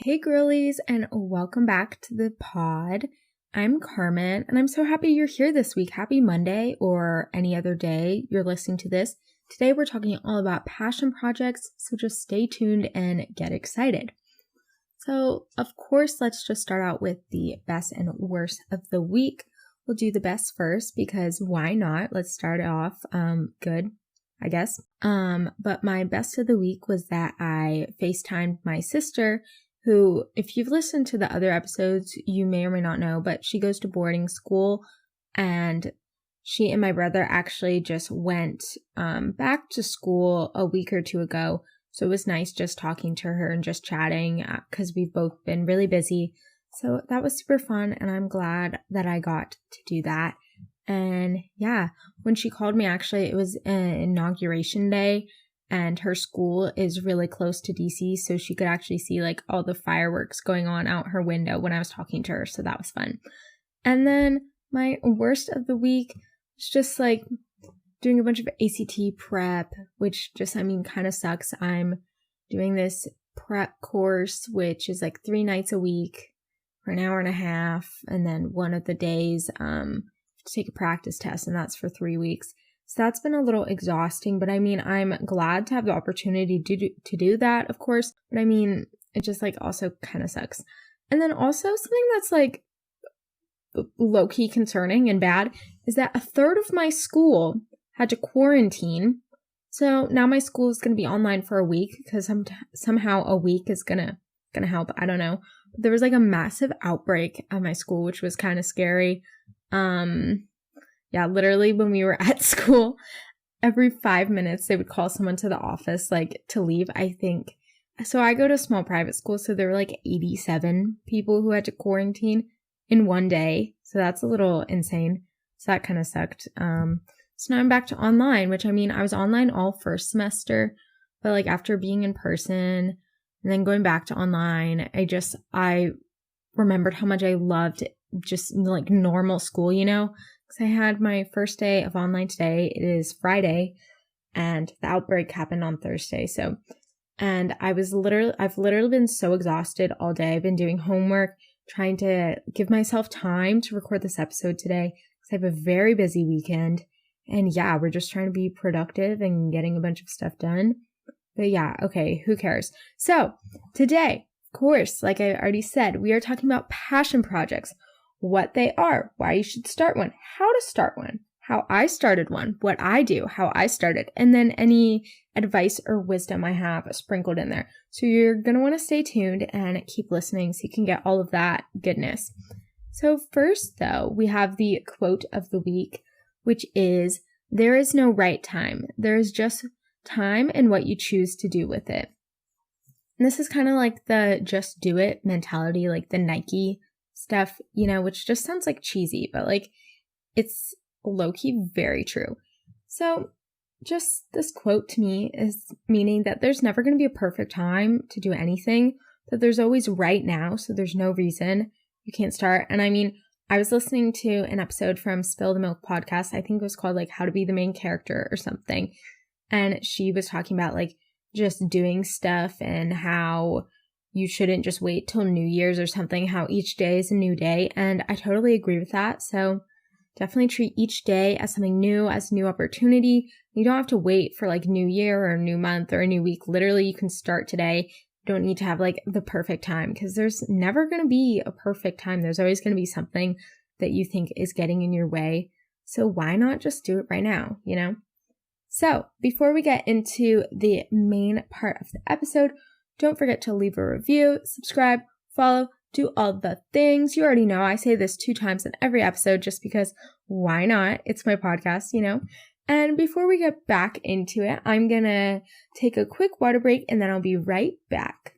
Hey girlies, and welcome back to the pod. I'm Carmen, and I'm so happy you're here this week. Happy Monday or any other day you're listening to this. Today we're talking all about passion projects, so just stay tuned and get excited. So, of course, let's just start out with the best and worst of the week. We'll do the best first because why not? Let's start off good, I guess. But my best of the week was that I FaceTimed my sister, who, if you've listened to the other episodes, you may or may not know, but she goes to boarding school, and she and my brother actually just went back to school a week or two ago. So it was nice just talking to her and just chatting because we've both been really busy. So that was super fun, and I'm glad that I got to do that. And yeah, when she called me, actually, it was an inauguration day, and her school is really close to DC, so she could actually see like all the fireworks going on out her window when I was talking to her, so that was fun. And then my worst of the week was just like doing a bunch of ACT prep, which just, kind of sucks. I'm doing this prep course, which is like 3 nights a week for an hour and a half, and then one of the days to take a practice test, and that's for 3 weeks. So that's been a little exhausting, but I'm glad to have the opportunity to do that, of course, but it just like also kind of sucks. And then also something that's like low-key concerning and bad is that a third of my school had to quarantine. So now my school is going to be online for a week because somehow a week is gonna help. I don't know. But there was like a massive outbreak at my school, which was kind of scary. Yeah, literally when we were at school, every 5 minutes they would call someone to the office like to leave, I think. So I go to a small private school, so there were like 87 people who had to quarantine in one day. So that's a little insane. So that kind of sucked. So now I'm back to online, which I was online all first semester, but like after being in person and then going back to online, I remembered how much I loved just like normal school, because I had my first day of online today. It is Friday, and the outbreak happened on Thursday. And I've literally been so exhausted all day. I've been doing homework, trying to give myself time to record this episode today because I have a very busy weekend. And yeah, we're just trying to be productive and getting a bunch of stuff done. But yeah, okay, who cares? So today, of course, like I already said, we are talking about passion projects, what they are, why you should start one, how to start one, how I started one, what I do, how I started, and then any advice or wisdom I have sprinkled in there. So you're going to want to stay tuned and keep listening so you can get all of that goodness. So first, though, we have the quote of the week, which is, "There is no right time. There is just time and what you choose to do with it." And this is kind of like the just do it mentality, like the Nike stuff, which just sounds like cheesy, but like it's low-key very true. So just this quote to me is meaning that there's never going to be a perfect time to do anything, that there's always right now, so there's no reason you can't start. And I was listening to an episode from Spill the Milk podcast. I think it was called like How to Be the Main Character or something. And she was talking about like just doing stuff and how you shouldn't just wait till New Year's or something, how each day is a new day. And I totally agree with that. So definitely treat each day as something new, as a new opportunity. You don't have to wait for like New Year or a new month or a new week. Literally, you can start today. You don't need to have like the perfect time because there's never going to be a perfect time. There's always going to be something that you think is getting in your way. So why not just do it right now, So before we get into the main part of the episode, don't forget to leave a review, subscribe, follow, do all the things. You already know I say this 2 times in every episode just because why not? It's my podcast, And before we get back into it, I'm going to take a quick water break and then I'll be right back.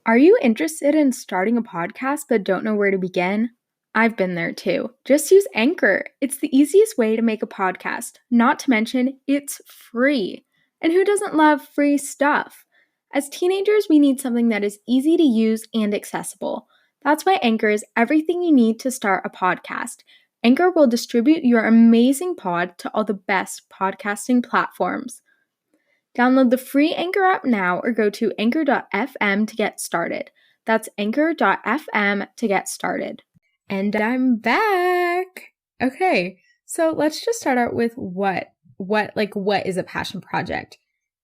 Are you interested in starting a podcast but don't know where to begin? I've been there too. Just use Anchor. It's the easiest way to make a podcast. Not to mention, it's free. And who doesn't love free stuff? As teenagers, we need something that is easy to use and accessible. That's why Anchor is everything you need to start a podcast. Anchor will distribute your amazing pod to all the best podcasting platforms. Download the free Anchor app now or go to anchor.fm to get started. That's anchor.fm to get started. And I'm back. Okay, so let's just start out with what is a passion project,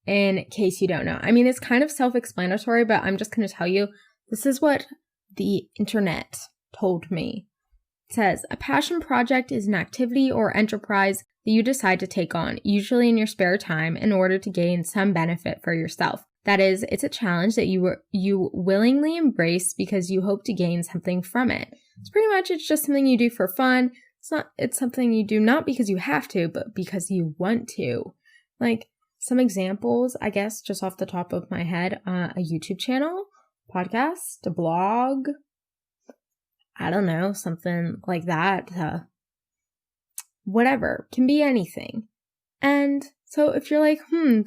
in case you don't know. I mean, it's kind of self-explanatory, but I'm just going to tell you, this is what the internet told me. It says, a passion project is an activity or enterprise that you decide to take on, usually in your spare time, in order to gain some benefit for yourself. That is, it's a challenge that you willingly embrace because you hope to gain something from it. It's just something you do for fun. It's something you do not because you have to, but because you want to. Like, some examples, I guess, just off the top of my head, a YouTube channel, podcast, a blog, I don't know, something like that. Whatever, can be anything. And so if you're like,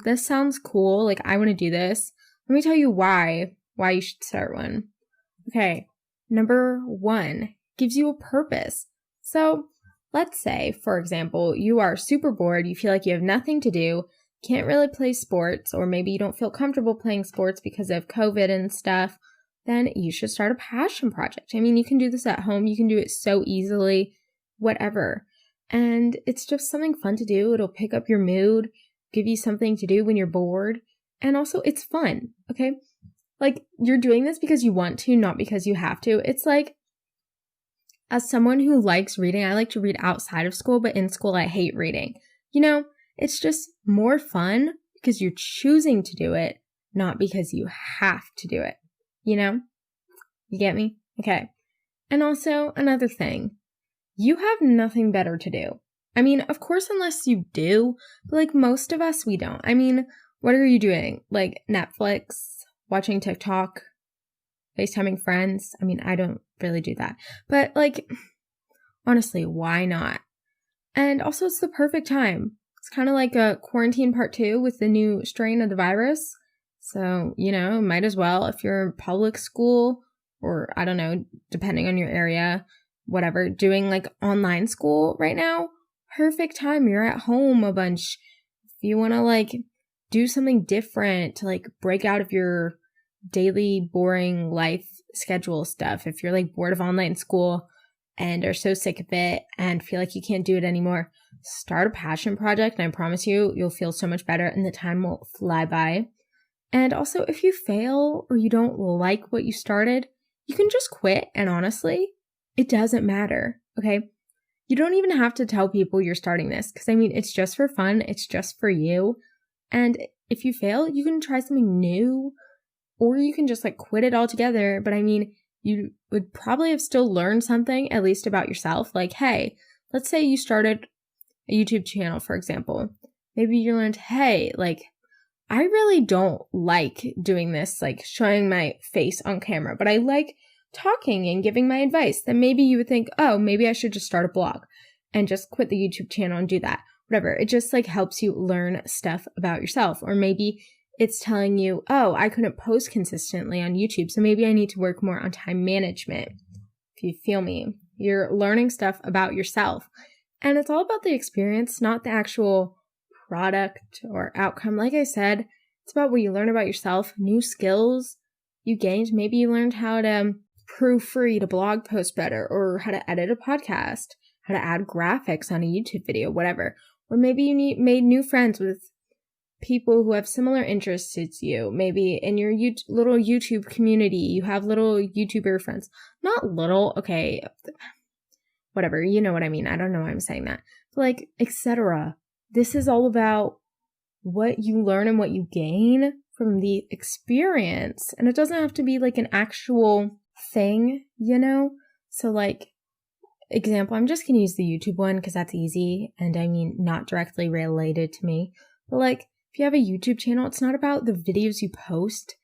this sounds cool, like I want to do this, let me tell you why you should start one. Okay, number 1, gives you a purpose. So let's say, for example, you are super bored, you feel like you have nothing to do, can't really play sports, or maybe you don't feel comfortable playing sports because of COVID and stuff, then you should start a passion project. I mean, you can do this at home, you can do it so easily, whatever. And it's just something fun to do. It'll pick up your mood, give you something to do when you're bored. And also, it's fun, okay? Like, you're doing this because you want to, not because you have to. It's like, as someone who likes reading, I like to read outside of school, but in school, I hate reading. You know, it's just more fun because you're choosing to do it, not because you have to do it. You know? You get me? Okay. And also, another thing. You have nothing better to do. I mean, of course, unless you do, but like most of us, we don't. I mean, what are you doing? Like Netflix, watching TikTok, FaceTiming friends? I mean, I don't really do that. But like, honestly, why not? And also, it's the perfect time. It's kind of like a quarantine part 2 with the new strain of the virus. So, you know, might as well, if you're in public school or, I don't know, depending on your area, whatever, doing like online school right now, perfect time. You're at home a bunch. If you want to like do something different to like break out of your daily boring life schedule stuff, if you're like bored of online school and are so sick of it and feel like you can't do it anymore, start a passion project, and I promise you, you'll feel so much better and the time will fly by. And also, if you fail or you don't like what you started, you can just quit, and honestly, it doesn't matter, okay? You don't even have to tell people you're starting this, because I mean, it's just for fun, it's just for you. And if you fail, you can try something new, or you can just like quit it altogether. But I mean, you would probably have still learned something, at least about yourself. Like, hey, let's say you started a YouTube channel, for example. Maybe you learned, hey, like, I really don't like doing this, like showing my face on camera, but I like talking and giving my advice. Then maybe you would think, oh, maybe I should just start a blog and just quit the YouTube channel and do that. Whatever. It just like helps you learn stuff about yourself. Or maybe it's telling you, oh, I couldn't post consistently on YouTube, so maybe I need to work more on time management. If you feel me, you're learning stuff about yourself. And it's all about the experience, not the actual product or outcome. Like I said, it's about what you learn about yourself, new skills you gained. Maybe you learned how to proofread a blog post better, or how to edit a podcast, how to add graphics on a YouTube video, whatever. Or maybe you made new friends with people who have similar interests as you. Maybe in your little YouTube community, you have little YouTuber friends. Not little, okay, whatever, you know what I mean. I don't know why I'm saying that. But like, etc. This is all about what you learn and what you gain from the experience. And it doesn't have to be like an actual thing, you know? So like, example, I'm just going to use the YouTube one because that's easy. And I mean, not directly related to me. But like, if you have a YouTube channel, it's not about the videos you post.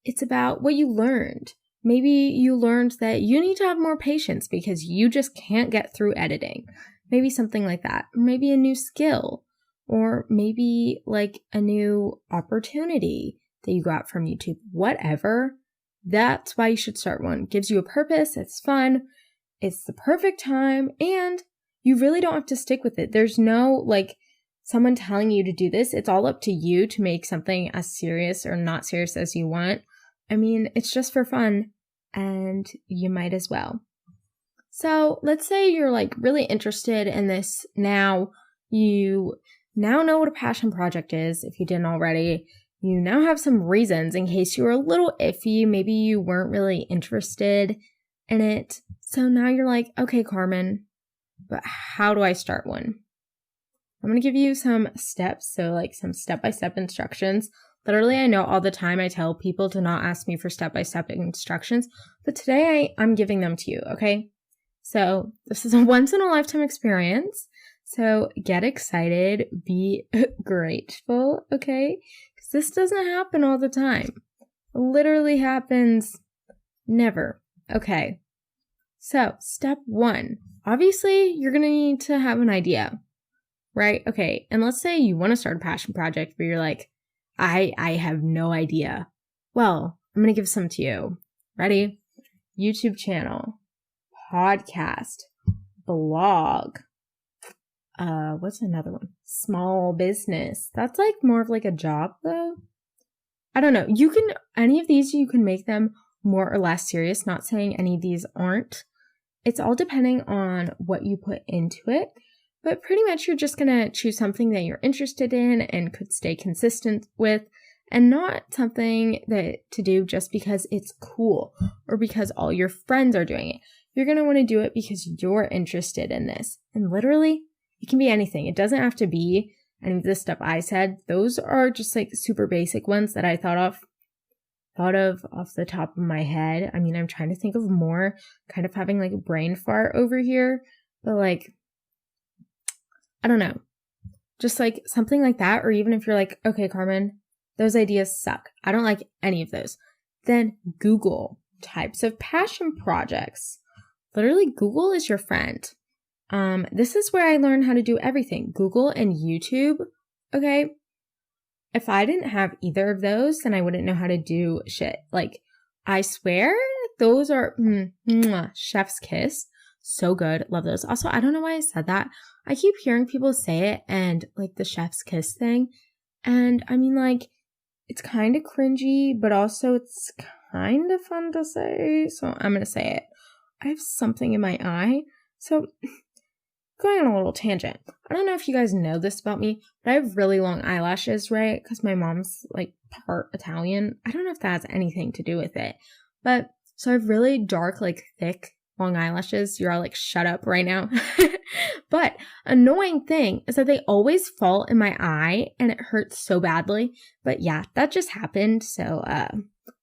It's about what you learned. Maybe you learned that you need to have more patience because you just can't get through editing. Maybe something like that. Or maybe a new skill. Or maybe like a new opportunity that you got from YouTube. Whatever. That's why you should start one. It gives you a purpose. It's fun. It's the perfect time. And you really don't have to stick with it. There's no like someone telling you to do this. It's all up to you to make something as serious or not serious as you want. I mean, it's just for fun. and you might as well. So let's say you're like really interested in this now. You now know what a passion project is if you didn't already. You now have some reasons in case you were a little iffy. Maybe you weren't really interested in it. So now you're like, okay, Carmen, but how do I start one? I'm going to give you some steps. So like some step-by-step instructions. Literally, I know all the time I tell people to not ask me for step-by-step instructions, but today I'm giving them to you, okay? So this is a once-in-a-lifetime experience. So get excited, be grateful, okay? Because this doesn't happen all the time. It literally happens never. Okay. So step 1, obviously you're going to need to have an idea, right? Okay. And let's say you want to start a passion project, but you're like, I have no idea. Well, I'm going to give some to you. Ready? YouTube channel, podcast, blog. What's another one? Small business. That's like more of like a job though. I don't know. Any of these, you can make them more or less serious. Not saying any of these aren't. It's all depending on what you put into it. But pretty much you're just going to choose something that you're interested in and could stay consistent with, and not something that to do just because it's cool or because all your friends are doing it. You're going to want to do it because you're interested in this. And literally, it can be anything. It doesn't have to be any of the stuff I said. Those are just like super basic ones that I thought of off the top of my head. I mean, I'm trying to think of more, kind of having like a brain fart over here, but like, I don't know, just like something like that. Or even if you're like, okay, Carmen, those ideas suck, I don't like any of those, then Google types of passion projects. Literally, Google is your friend. This is where I learned how to do everything. Google and YouTube. Okay. If I didn't have either of those, then I wouldn't know how to do shit. Like, I swear those are chef's kiss. So good. Love those. Also, I don't know why I said that. I keep hearing people say it and like the chef's kiss thing. And I mean, like, it's kind of cringy, but also it's kind of fun to say. So I'm going to say it. I have something in my eye. So going on a little tangent. I don't know if you guys know this about me, but I have really long eyelashes, right? Because my mom's like part Italian. I don't know if that has anything to do with it. But so I have really dark, like thick, long eyelashes. You're all like, shut up right now. But annoying thing is that they always fall in my eye and it hurts so badly. But yeah, that just happened. So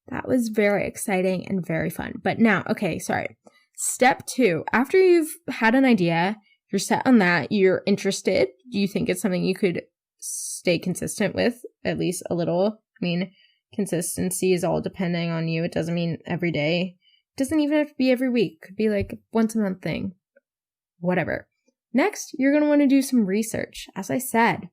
that was very exciting and very fun. But now, okay, sorry. Step 2, after you've had an idea, you're set on that, you're interested, do you think it's something you could stay consistent with at least a little? I mean, consistency is all depending on you. It doesn't mean every day. It doesn't even have to be every week. It could be like a once a month thing. Whatever. Next, you're going to want to do some research. As I said,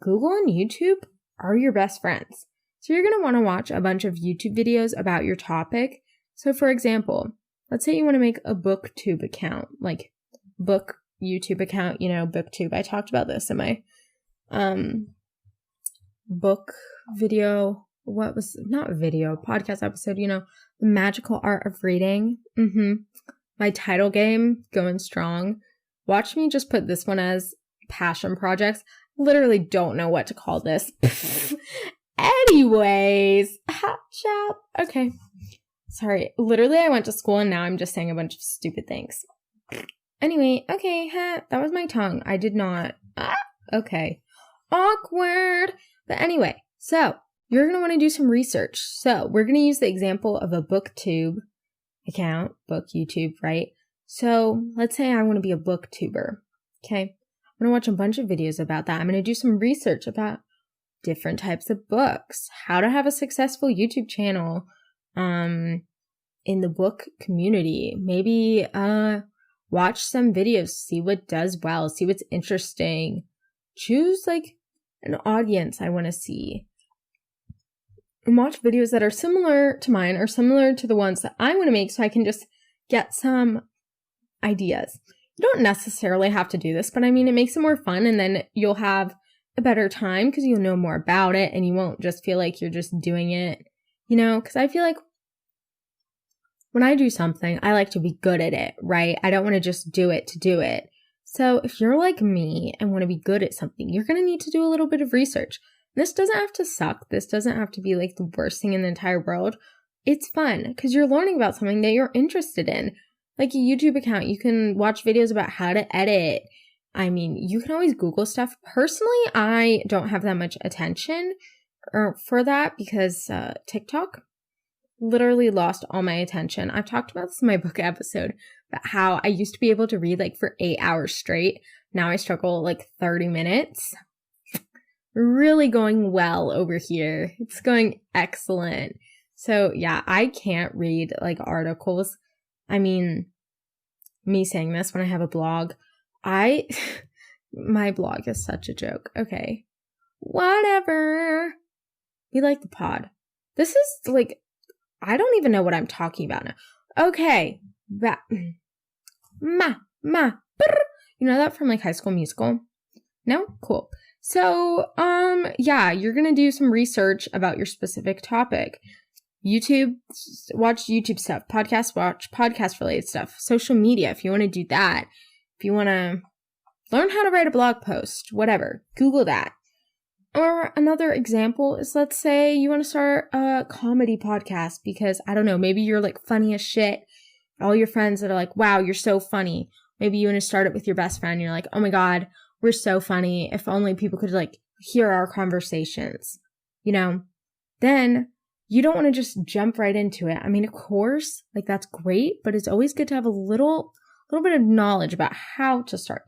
Google and YouTube are your best friends. So you're going to want to watch a bunch of YouTube videos about your topic. So for example, let's say you want to make a BookTube account, like book YouTube account, BookTube. I talked about this in my book video, podcast episode, the magical art of reading. My title game going strong. Watch me just put this one as passion projects. Literally don't know what to call this. Anyways, hot shop. Okay. Sorry. Literally, I went to school and now I'm just saying a bunch of stupid things. Anyway, okay, that was my tongue. I did not. Okay. Awkward. But anyway, so you're going to want to do some research. So we're going to use the example of a BookTube account, book YouTube, right? So let's say I want to be a booktuber. Okay. I'm going to watch a bunch of videos about that. I'm going to do some research about different types of books, how to have a successful YouTube channel, in the book community. Maybe, watch some videos, see what does well, see what's interesting. Choose like an audience I want to see. And watch videos that are similar to mine or similar to the ones that I want to make so I can just get some ideas. You don't necessarily have to do this, but I mean, it makes it more fun and then you'll have a better time because you'll know more about it and you won't just feel like you're just doing it, because I feel like when I do something, I like to be good at it, right? I don't want to just do it to do it. So if you're like me and want to be good at something, you're going to need to do a little bit of research. This doesn't have to suck. This doesn't have to be like the worst thing in the entire world. It's fun because you're learning about something that you're interested in. Like a YouTube account, you can watch videos about how to edit. I mean, you can always Google stuff. Personally, I don't have that much attention for that because TikTok literally lost all my attention. I've talked about this in my book episode about how I used to be able to read like for 8 hours straight. Now I struggle like 30 minutes. Really going well over here. It's going excellent. So yeah, I can't read like articles. I mean, me saying this when I have a blog, my blog is such a joke. Okay. Whatever. We like the pod. This is like, I don't even know what I'm talking about now. Okay. You know that from like High School Musical? No? Cool. So, yeah, you're going to do some research about your specific topic. YouTube, watch YouTube stuff. Podcast, watch podcast related stuff. Social media, if you want to do that. If you want to learn how to write a blog post, whatever, Google that. Or another example is, let's say you want to start a comedy podcast because, I don't know, maybe you're like funny as shit. All your friends that are like, wow, you're so funny. Maybe you want to start it with your best friend. You're like, oh my God, we're so funny. If only people could like hear our conversations, you know? Then you don't want to just jump right into it. I mean, of course, like that's great, but it's always good to have a little bit of knowledge about how to start.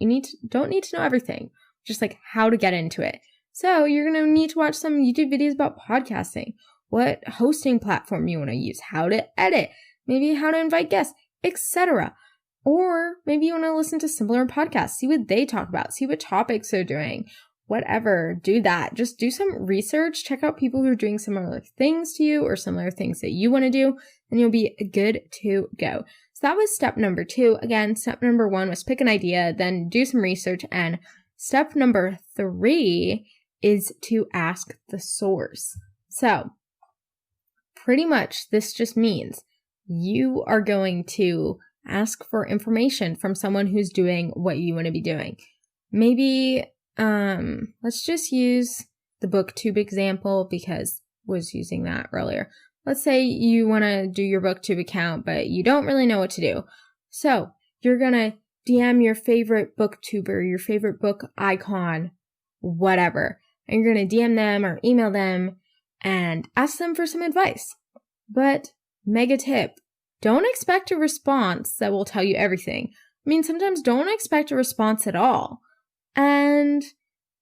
Don't need to know everything, just like how to get into it. So you're going to need to watch some YouTube videos about podcasting, what hosting platform you want to use, how to edit, maybe how to invite guests, etc. Or maybe you want to listen to similar podcasts, see what they talk about, see what topics they're doing, whatever, do that. Just do some research, check out people who are doing similar things to you or similar things that you want to do, and you'll be good to go. So that was step number 2. Again, step number 1 was pick an idea, then do some research, and step number 3 is to ask the source. So pretty much this just means you are going to ask for information from someone who's doing what you want to be doing. Maybe, let's just use the BookTube example because I was using that earlier. Let's say you want to do your BookTube account, but you don't really know what to do. So you're going to DM your favorite BookTuber, your favorite book icon, whatever. And you're going to DM them or email them and ask them for some advice. But mega tip, don't expect a response that will tell you everything. I mean, sometimes don't expect a response at all. And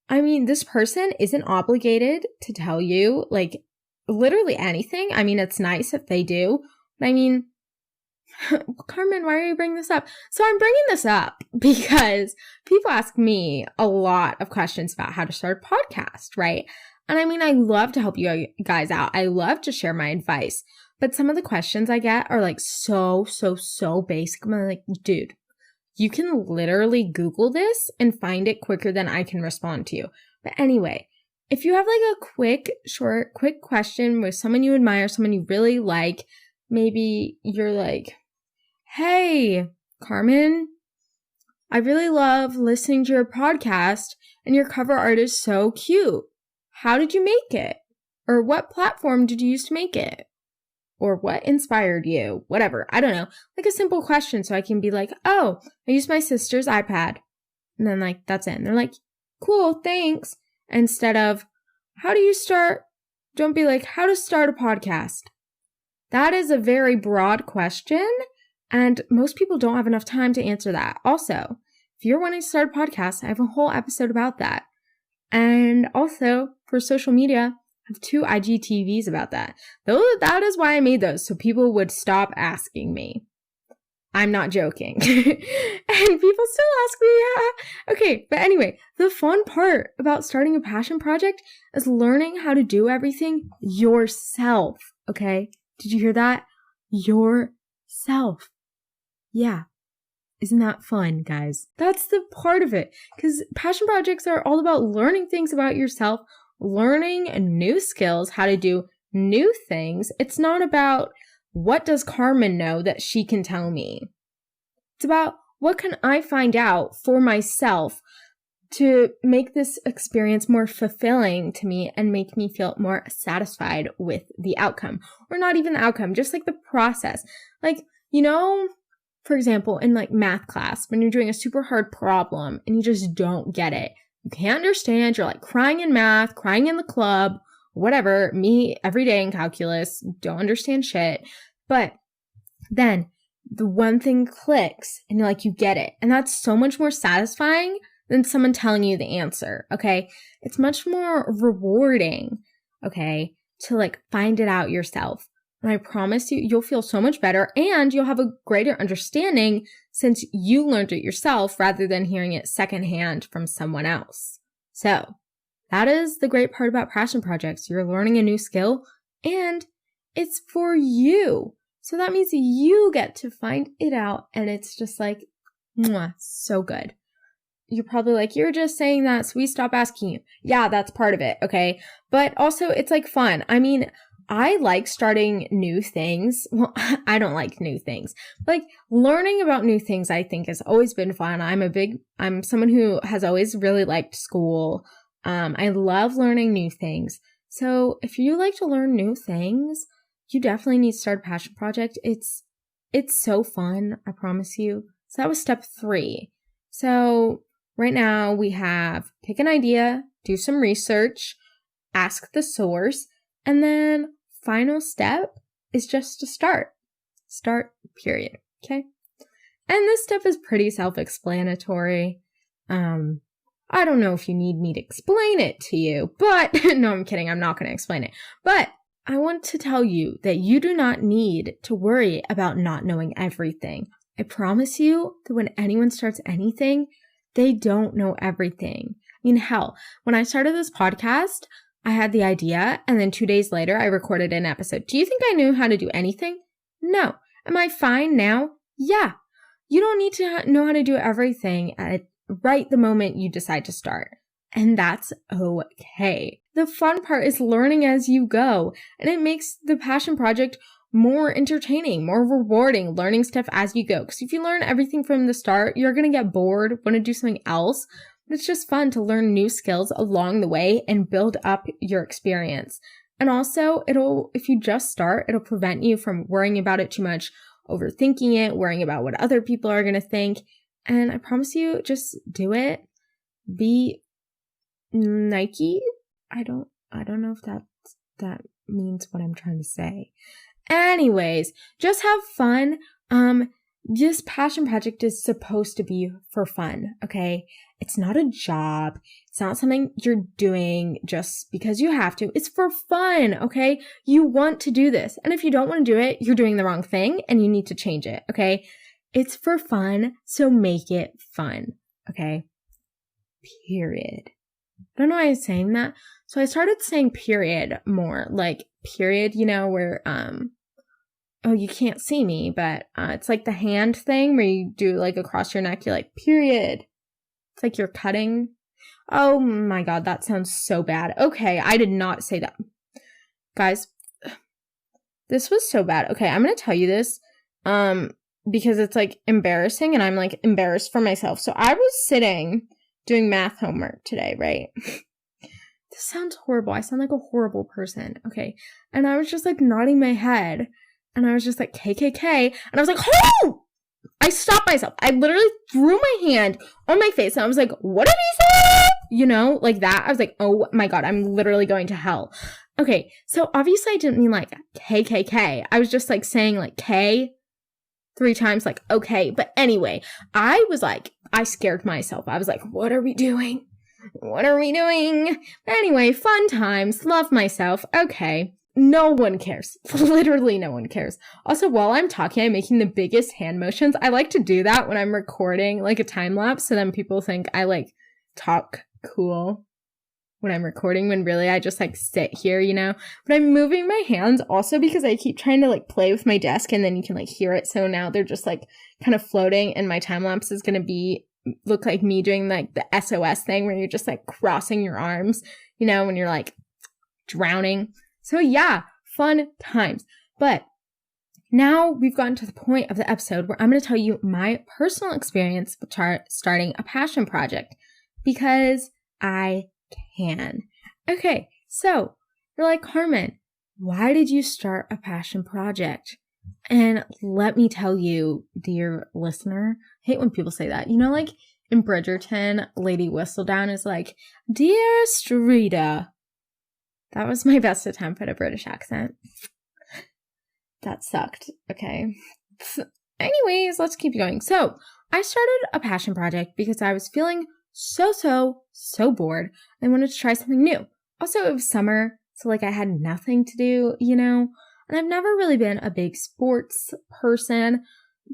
I mean, this person isn't obligated to tell you like literally anything. I mean, it's nice if they do. But I mean, Carmen, why are you bringing this up? So I'm bringing this up because people ask me a lot of questions about how to start a podcast, right? And I mean, I love to help you guys out. I love to share my advice. But some of the questions I get are like so basic. I'm like, dude, you can literally Google this and find it quicker than I can respond to you. But anyway, if you have like a quick question with someone you admire, someone you really like, maybe you're like, hey, Carmen, I really love listening to your podcast and your cover art is so cute. How did you make it? Or what platform did you use to make it? Or what inspired you? Whatever. I don't know. Like a simple question so I can be like, oh, I used my sister's iPad. And then like, that's it. And they're like, cool, thanks. Instead of, how do you start? Don't be like, how to start a podcast. That is a very broad question. And most people don't have enough time to answer that. Also, if you're wanting to start a podcast, I have a whole episode about that. And also for social media, I have 2 IGTVs about that. That is why I made those, so people would stop asking me. I'm not joking. And people still ask me, yeah. Okay, but anyway, the fun part about starting a passion project is learning how to do everything yourself, okay? Did you hear that? Yourself. Yeah. Isn't that fun, guys? That's the part of it, because passion projects are all about learning things about yourself, learning new skills, how to do new things. It's not about what does Carmen know that she can tell me? It's about what can I find out for myself to make this experience more fulfilling to me and make me feel more satisfied with the outcome. Or not even the outcome, just like the process. Like, for example, in like math class, when you're doing a super hard problem and you just don't get it, you can't understand, you're like crying in math, crying in the club, whatever, me every day in calculus, don't understand shit. But then the one thing clicks and you get it. And that's so much more satisfying than someone telling you the answer, okay? It's much more rewarding, okay, to like find it out yourself. And I promise you, you'll feel so much better and you'll have a greater understanding since you learned it yourself rather than hearing it secondhand from someone else. So that is the great part about passion projects. You're learning a new skill and it's for you. So that means you get to find it out and it's just like, mwah, so good. You're probably like, you're just saying that so we stop asking you. Yeah, that's part of it, okay? But also, it's like fun. I mean, I like starting new things. Well, I don't like new things. Like, learning about new things, I think, has always been fun. I'm someone who has always really liked school. I love learning new things. So, if you like to learn new things, you definitely need to start a passion project. It's so fun, I promise you. So, that was step 3. So, right now, we have pick an idea, do some research, ask the source, and then final step is just to start. Start, period. Okay? And this step is pretty self-explanatory. I don't know if you need me to explain it to you, but no, I'm kidding. I'm not going to explain it. But I want to tell you that you do not need to worry about not knowing everything. I promise you that when anyone starts anything, they don't know everything. I mean, hell, when I started this podcast, I had the idea and then 2 days later, I recorded an episode. Do you think I knew how to do anything? No. Am I fine now? Yeah. You don't need to know how to do everything at right the moment you decide to start. And that's okay. The fun part is learning as you go. And it makes the passion project more entertaining, more rewarding, learning stuff as you go. Because if you learn everything from the start, you're going to get bored, want to do something else. But it's just fun to learn new skills along the way and build up your experience. And also, if you just start, it'll prevent you from worrying about it too much, overthinking it, worrying about what other people are going to think. And I promise you, just do it. Be Nike. I don't know if that means what I'm trying to say. Anyways, just have fun. This passion project is supposed to be for fun, okay? It's not a job. It's not something you're doing just because you have to. It's for fun, okay? You want to do this. And if you don't want to do it, you're doing the wrong thing and you need to change it, okay? It's for fun, so make it fun, okay? Period. I don't know why I'm saying that. So I started saying period more, like period, where, oh, you can't see me, but it's like the hand thing where you do like across your neck, you're like, period. It's like you're cutting. Oh my God, that sounds so bad. Okay, I did not say that. Guys, this was so bad. Okay, I'm going to tell you this because it's like embarrassing and I'm like embarrassed for myself. So I was sitting doing math homework today, right? This sounds horrible. I sound like a horrible person. Okay. And I was just like nodding my head and I was just like, KKK. And I was like, oh! I stopped myself. I literally threw my hand on my face and I was like, what did he say? Like that. I was like, oh my God, I'm literally going to hell. Okay. So obviously I didn't mean like KKK. I was just like saying like K 3 times, like, okay. But anyway, I was like, I scared myself. I was like, what are we doing? What are we doing? Anyway, fun times. Love myself. Okay. No one cares. Literally no one cares. Also, while I'm talking, I'm making the biggest hand motions. I like to do that when I'm recording like a time lapse. So then people think I like talk cool when I'm recording when really I just like sit here, But I'm moving my hands also because I keep trying to like play with my desk and then you can like hear it. So now they're just like kind of floating and my time lapse is going to look like me doing like the SOS thing where you're just like crossing your arms, when you're like drowning. So yeah, fun times. But now we've gotten to the point of the episode where I'm going to tell you my personal experience with starting a passion project because I can. Okay, so you're like, Carmen, why did you start a passion project? And let me tell you, dear listener, I hate when people say that. You know, like in Bridgerton, Lady Whistledown is like, Dearest Rita. That was my best attempt at a British accent. That sucked. Okay. Anyways, let's keep going. So I started a passion project because I was feeling so bored. I wanted to try something new. Also, it was summer, so like I had nothing to do, you know, and I've never really been a big sports person,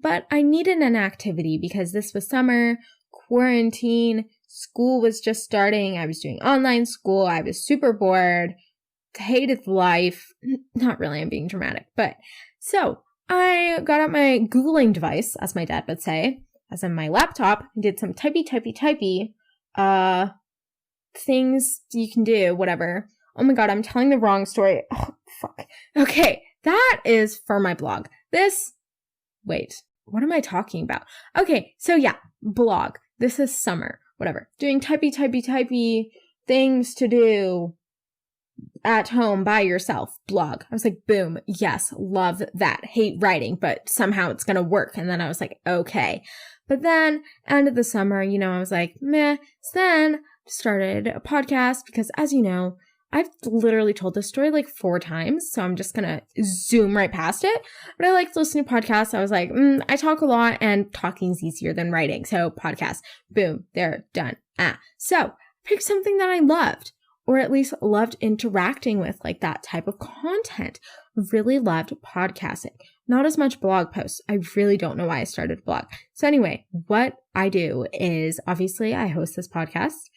but I needed an activity because this was summer, quarantine, school was just starting. I was doing online school. I was super bored, hated life. Not really, I'm being dramatic, but so I got out my Googling device, as my dad would say, as in my laptop, and did some typey things you can do, whatever. Oh my God, I'm telling the wrong story. Oh, fuck. Okay, that is for my blog. Wait, what am I talking about? Okay, so yeah, blog. This is summer, whatever. Doing typey things to do at home by yourself, blog. I was like, boom, yes, love that. Hate writing, but somehow it's going to work. And then I was like, okay. But then end of the summer, you know, I was like, meh. So then started a podcast because, as you know, I've literally told this story like 4 times, so I'm just going to zoom right past it. But I like to listen to podcasts. I was like, I talk a lot and talking's easier than writing. So podcast, boom, they're done. So pick something that I loved, or at least loved interacting with, like that type of content. Really loved podcasting. Not as much blog posts. I really don't know why I started a blog. So anyway, what I do is obviously I host this podcast.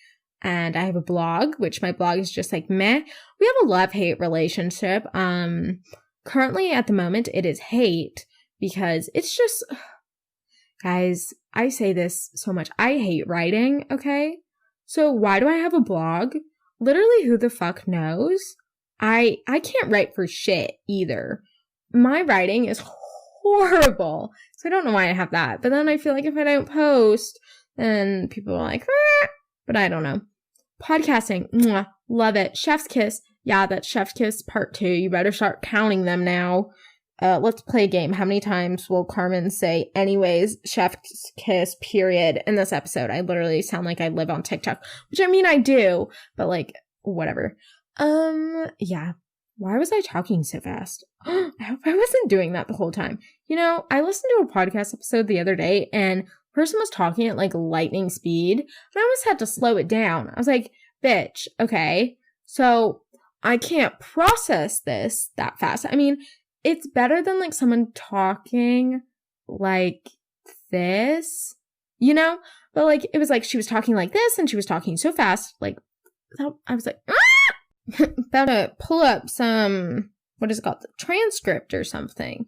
And I have a blog, which my blog is just like, meh. We have a love-hate relationship. Currently at the moment, it is hate because it's just, guys, I say this so much. I hate writing, okay? So why do I have a blog? Literally, who the fuck knows? I can't write for shit either. My writing is horrible. So I don't know why I have that. But then I feel like if I don't post, then people are like, but I don't know. Podcasting, mwah, love it. Chef's kiss. Yeah, that's Chef's kiss part 2. You better start counting them now. Let's play a game. How many times will Carmen say, anyways, Chef's kiss, period, in this episode? I literally sound like I live on TikTok, which I mean I do, but like, whatever. Yeah. Why was I talking so fast? I hope I wasn't doing that the whole time. You know, I listened to a podcast episode the other day and person was talking at like lightning speed, and I almost had to slow it down. I was like, bitch, okay, so I can't process this that fast. I mean, it's better than like someone talking like this, you know? But like, it was like she was talking like this and she was talking so fast, like, I was like, about to pull up some, what is it called? The transcript or something.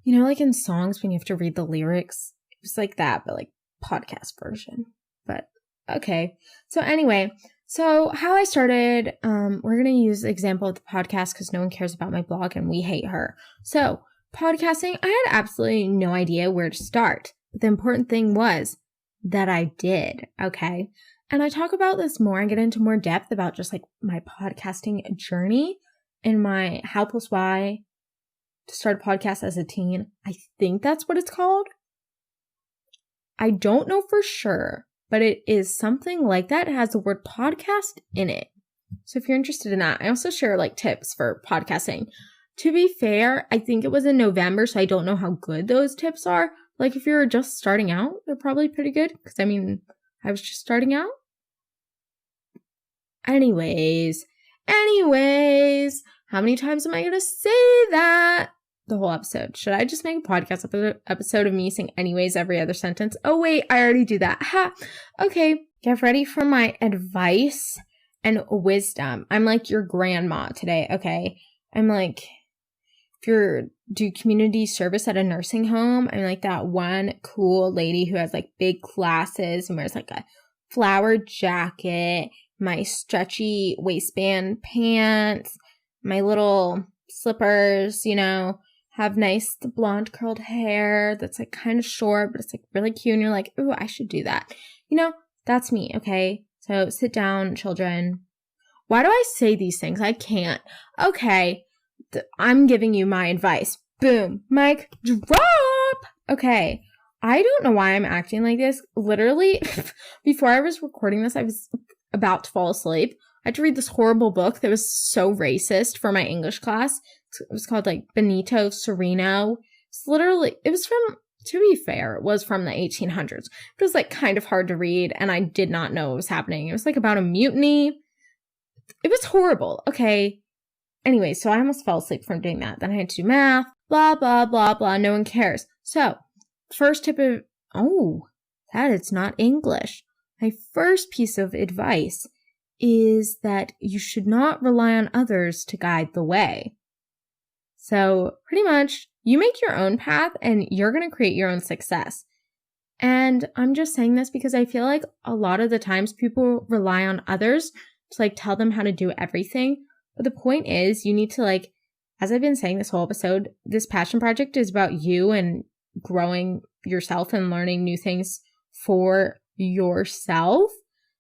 You know, like in songs when you have to read the lyrics. It's like that, but like podcast version. But okay. So anyway, so how I started, we're going to use the example of the podcast because no one cares about my blog and we hate her. So podcasting, I had absolutely no idea where to start. But the important thing was that I did. Okay. And I talk about this more and get into more depth about just like my podcasting journey and my how plus why to start a podcast as a teen. I think that's what it's called. I don't know for sure, but it is something like that. It has the word podcast in it. So if you're interested in that, I also share like tips for podcasting. To be fair, I think it was in November, so I don't know how good those tips are. Like if you're just starting out, they're probably pretty good. Because I mean, I was just starting out. Anyways, how many times am I going to say that? The whole episode. Should I just make a podcast episode of me saying anyways every other sentence? Oh wait, I already do that. Ha! Okay, get ready for my advice and wisdom. I'm like your grandma today, okay? I'm like, if you do community service at a nursing home, I'm like that one cool lady who has like big glasses and wears like a flower jacket, my stretchy waistband pants, my little slippers, you know, have nice blonde curled hair that's like kind of short, but it's like really cute. And you're like, ooh, I should do that. That's me. Okay. So sit down, children. Why do I say these things? I can't. Okay. I'm giving you my advice. Boom. Mic drop. Okay. I don't know why I'm acting like this. Literally, before I was recording this, I was about to fall asleep. I had to read this horrible book that was so racist for my English class. It was called like Benito Sereno. It was from, to be fair, it was from the 1800s. It was like kind of hard to read and I did not know what was happening. It was like about a mutiny. It was horrible. Okay. Anyway, so I almost fell asleep from doing that. Then I had to do math, blah, blah, blah, blah. No one cares. So first tip of, that it's not English. My first piece of advice is that you should not rely on others to guide the way. So pretty much you make your own path and you're going to create your own success. And I'm just saying this because I feel like a lot of the times people rely on others to like tell them how to do everything. But the point is you need to like, as I've been saying this whole episode, this passion project is about you and growing yourself and learning new things for yourself.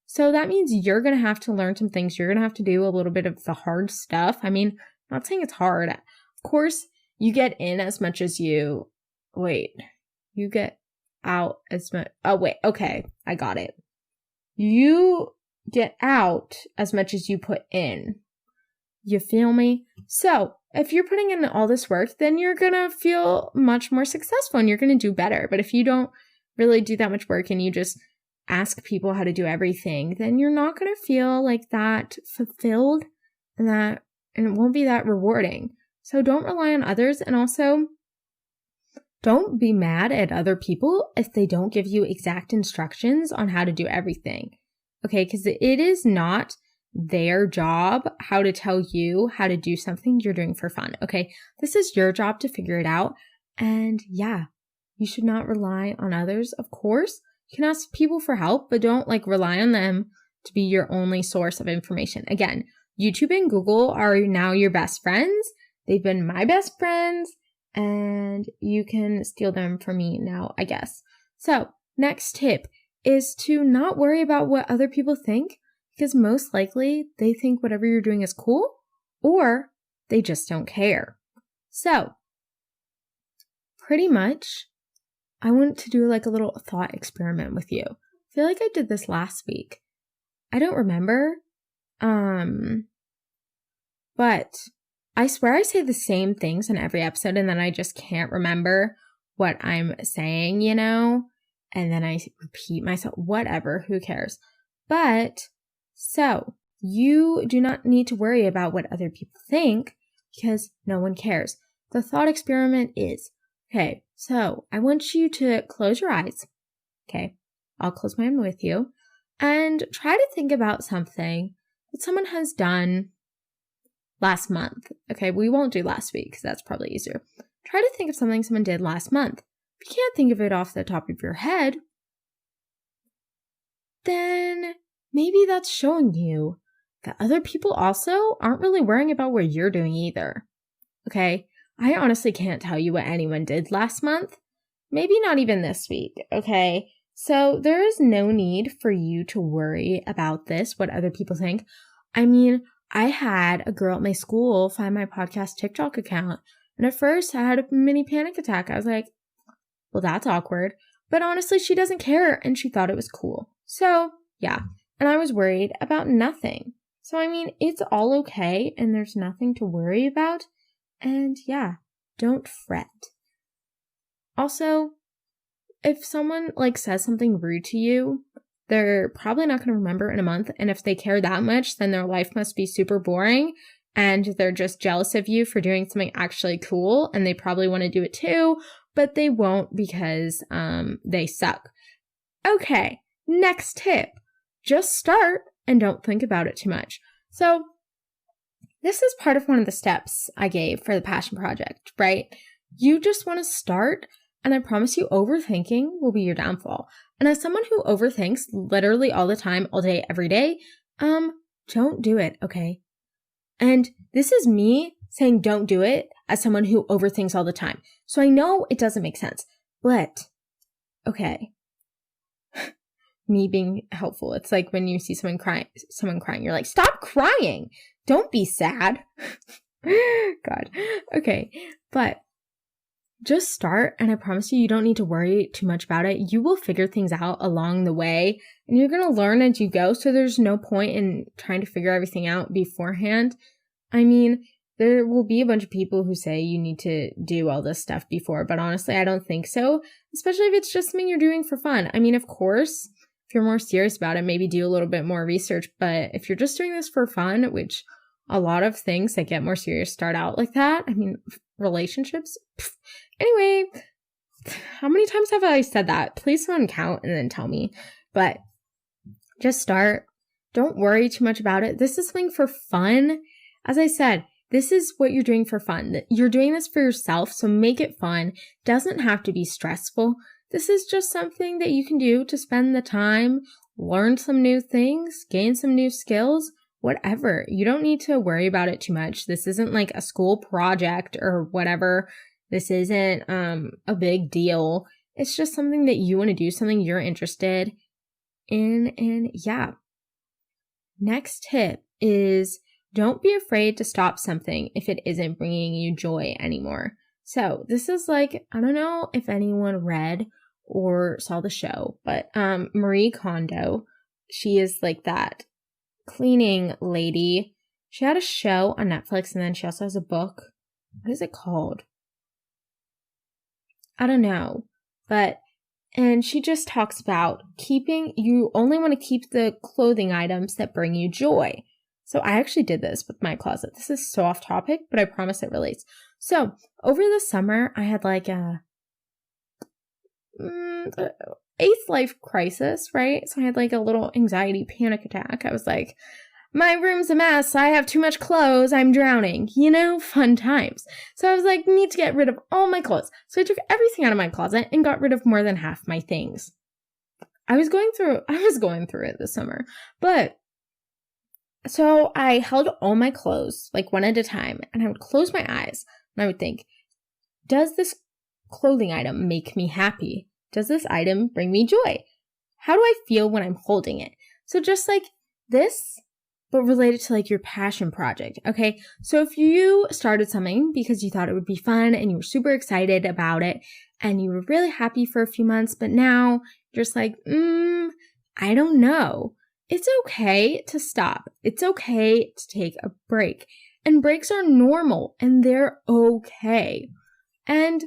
So that means you're going to have to learn some things. You're going to have to do a little bit of the hard stuff. I mean, I'm not saying it's hard. Of course, you get in as much as you get out as much. Oh, wait. Okay. I got it. You get out as much as you put in. You feel me? So if you're putting in all this work, then you're going to feel much more successful and you're going to do better. But if you don't really do that much work and you just ask people how to do everything, then you're not going to feel like that fulfilled and it won't be that rewarding. So don't rely on others, and also don't be mad at other people if they don't give you exact instructions on how to do everything. Okay, because it is not their job how to tell you how to do something you're doing for fun. Okay, this is your job to figure it out. And yeah, you should not rely on others. Of course, you can ask people for help, but don't like rely on them to be your only source of information. Again, YouTube and Google are now your best friends. They've been my best friends and you can steal them from me now, I guess. So next tip is to not worry about what other people think, because most likely they think whatever you're doing is cool or they just don't care. So pretty much I want to do like a little thought experiment with you. I feel like I did this last week. I don't remember. But I swear I say the same things in every episode and then I just can't remember what I'm saying, and then I repeat myself, whatever, who cares? But so you do not need to worry about what other people think because no one cares. The thought experiment is, okay, so I want you to close your eyes. Okay, I'll close mine with you and try to think about something that someone has done last month. Okay, we won't do last week because that's probably easier. Try to think of something someone did last month. If you can't think of it off the top of your head, then maybe that's showing you that other people also aren't really worrying about what you're doing either. Okay, I honestly can't tell you what anyone did last month. Maybe not even this week, okay? So there is no need for you to worry about this, what other people think. I mean, I had a girl at my school find my podcast TikTok account. And at first I had a mini panic attack. I was like, well, that's awkward. But honestly, she doesn't care and she thought it was cool. So yeah, and I was worried about nothing. So I mean, it's all okay and there's nothing to worry about. And yeah, don't fret. Also, if someone like says something rude to you, they're probably not going to remember in a month. And if they care that much, then their life must be super boring. And they're just jealous of you for doing something actually cool. And they probably want to do it too, but they won't because they suck. Okay, next tip. Just start and don't think about it too much. So this is part of one of the steps I gave for the passion project, right? You just want to start. And I promise you, overthinking will be your downfall. And as someone who overthinks literally all the time, all day, every day, don't do it, okay? And this is me saying don't do it as someone who overthinks all the time. So I know it doesn't make sense, but okay. Me being helpful. It's like when you see someone crying, you're like, stop crying. Don't be sad. God. Okay. But just start, and I promise you don't need to worry too much about it. You will figure things out along the way, and you're going to learn as you go. So there's no point in trying to figure everything out beforehand. I mean, there will be a bunch of people who say you need to do all this stuff before, but honestly, I don't think so, especially if it's just something you're doing for fun. I mean, of course, if you're more serious about it, maybe do a little bit more research, but if you're just doing this for fun, which a lot of things that get more serious start out like that. I mean, relationships. Anyway, how many times have I said that? Please someone count and then tell me. But just start. Don't worry too much about it. This is something for fun. As I said, this is what you're doing for fun. You're doing this for yourself, so make it fun. Doesn't have to be stressful. This is just something that you can do to spend the time, learn some new things, gain some new skills, whatever. You don't need to worry about it too much. This isn't like a school project or whatever. This isn't a big deal. It's just something that you want to do, something you're interested in. And yeah. Next tip is don't be afraid to stop something if it isn't bringing you joy anymore. So this is like, I don't know if anyone read or saw the show, but Marie Kondo, she is like that cleaning lady. She had a show on Netflix, and then she also has a book. What is it called? I don't know. And she just talks about you only want to keep the clothing items that bring you joy. So I actually did this with my closet. This is so off topic, but I promise it relates. So over the summer, I had like a eighth life crisis, right? So I had like a little anxiety panic attack. I was like, my room's a mess. I have too much clothes. I'm drowning. Fun times. So I was like, need to get rid of all my clothes. So I took everything out of my closet and got rid of more than half my things. I was going through it this summer. But so I held all my clothes like one at a time, and I would close my eyes and I would think, does this clothing item make me happy? Does this item bring me joy? How do I feel when I'm holding it? So just like this, but related to like your passion project. Okay. So if you started something because you thought it would be fun and you were super excited about it and you were really happy for a few months, but now you're just like, I don't know. It's okay to stop. It's okay to take a break. And breaks are normal and they're okay. And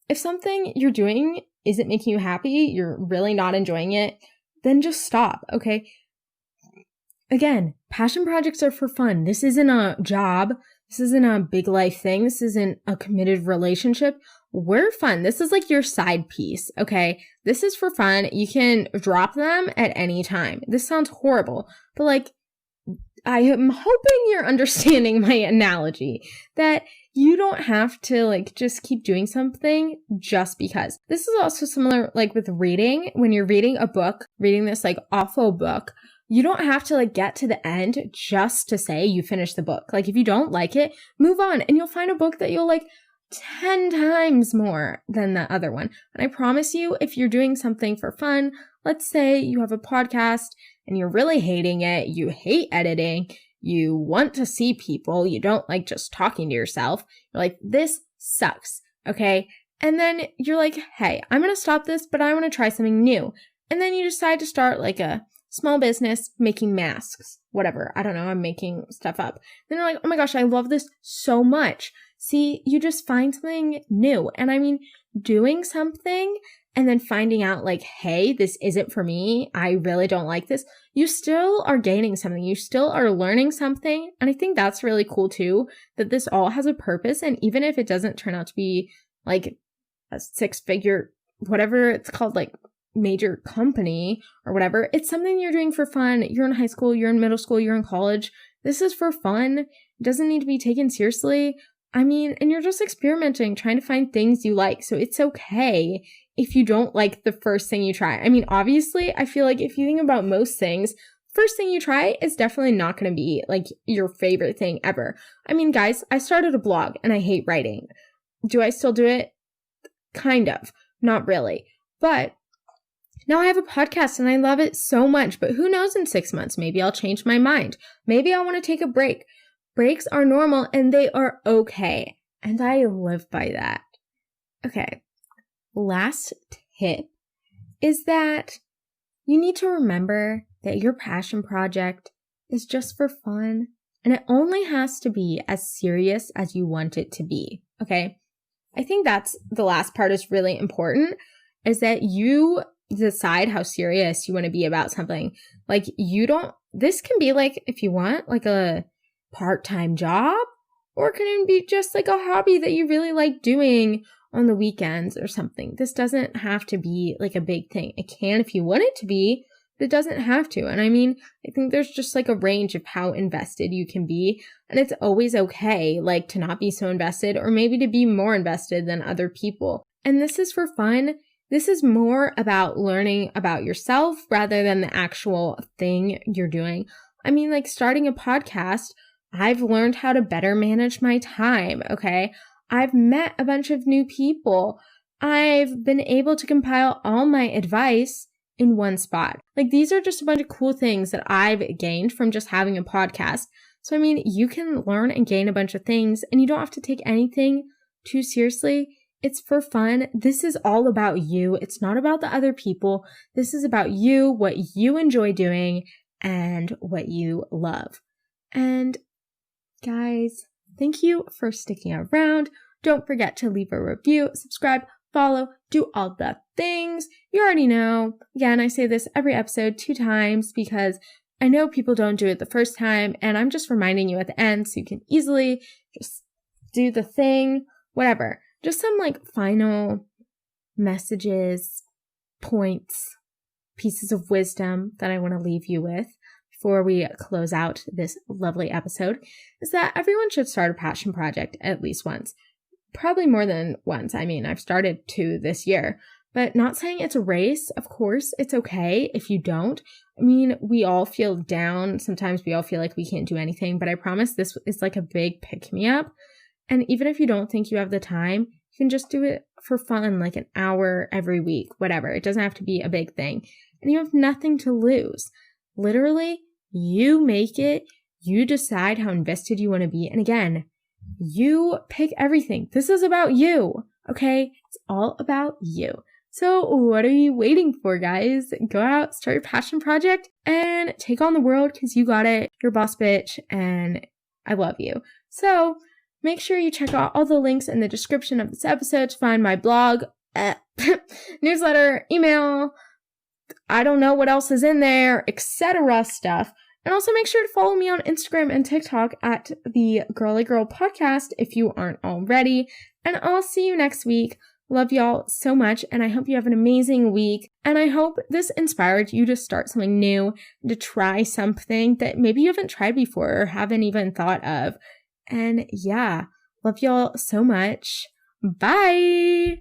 if something you're doing isn't making you happy, you're really not enjoying it, then just stop, okay? Again, passion projects are for fun. This isn't a job. This isn't a big life thing. This isn't a committed relationship. We're fun. This is like your side piece, okay? This is for fun. You can drop them at any time. This sounds horrible, but like, I am hoping you're understanding my analogy that you don't have to like just keep doing something just because. This is also similar like with reading. When you're reading a book, reading this like awful book, you don't have to like get to the end just to say you finished the book. Like if you don't like it, move on and you'll find a book that you'll like 10 times more than the other one. And I promise you, if you're doing something for fun, let's say you have a podcast and you're really hating it, you hate editing, you want to see people, you don't like just talking to yourself, you're like, this sucks, okay? And then you're like, hey, I'm going to stop this, but I want to try something new. And then you decide to start like a small business making masks, whatever. I don't know. I'm making stuff up. Then you're like, oh my gosh, I love this so much. See, you just find something new. And I mean, doing something and then finding out like, hey, this isn't for me. I really don't like this. You still are gaining something. You still are learning something. And I think that's really cool too, that this all has a purpose. And even if it doesn't turn out to be like a 6-figure, whatever it's called, like major company or whatever, it's something you're doing for fun. You're in high school, you're in middle school, you're in college. This is for fun. It doesn't need to be taken seriously. I mean, and you're just experimenting, trying to find things you like. So it's okay if you don't like the first thing you try. I mean, obviously, I feel like if you think about most things, first thing you try is definitely not going to be like your favorite thing ever. I mean, guys, I started a blog and I hate writing. Do I still do it? Kind of. Not really. But now I have a podcast and I love it so much. But who knows, in 6 months, maybe I'll change my mind. Maybe I want to take a break. Breaks are normal and they are okay. And I live by that. Okay. Last tip is that you need to remember that your passion project is just for fun, and it only has to be as serious as you want it to be, okay? I think that's the last part is really important, is that you decide how serious you want to be about something. Like this can be like, if you want, like a part-time job, or it can be just like a hobby that you really like doing on the weekends or something. This doesn't have to be like a big thing. It can if you want it to be, but it doesn't have to. And I mean, I think there's just like a range of how invested you can be. And it's always okay, like, to not be so invested, or maybe to be more invested than other people. And this is for fun. This is more about learning about yourself rather than the actual thing you're doing. I mean, like starting a podcast, I've learned how to better manage my time, okay? I've met a bunch of new people. I've been able to compile all my advice in one spot. Like, these are just a bunch of cool things that I've gained from just having a podcast. So, I mean, you can learn and gain a bunch of things, and you don't have to take anything too seriously. It's for fun. This is all about you. It's not about the other people. This is about you, what you enjoy doing, and what you love. And guys, thank you for sticking around. Don't forget to leave a review, subscribe, follow, do all the things. You already know. Again, I say this every episode 2 times because I know people don't do it the first time, and I'm just reminding you at the end so you can easily just do the thing, whatever. Just some like final messages, points, pieces of wisdom that I want to leave you with before we close out this lovely episode is that everyone should start a passion project at least once. Probably more than once. I mean, I've started 2 this year, but not saying it's a race. Of course, it's okay if you don't. I mean, we all feel down. Sometimes we all feel like we can't do anything, but I promise this is like a big pick-me-up. And even if you don't think you have the time, you can just do it for fun, like an hour every week, whatever. It doesn't have to be a big thing. And you have nothing to lose. Literally, you make it. You decide how invested you want to be. And again, you pick everything. This is about you, okay? It's all about you. So what are you waiting for, guys? Go out, start your passion project, and take on the world because you got it. You're a boss bitch, and I love you. So make sure you check out all the links in the description of this episode to find my blog, newsletter, email, I don't know what else is in there, etc. stuff. And also make sure to follow me on Instagram and TikTok at the Girly Girl Podcast if you aren't already. And I'll see you next week. Love y'all so much, and I hope you have an amazing week. And I hope this inspired you to start something new, to try something that maybe you haven't tried before or haven't even thought of. And yeah, love y'all so much. Bye!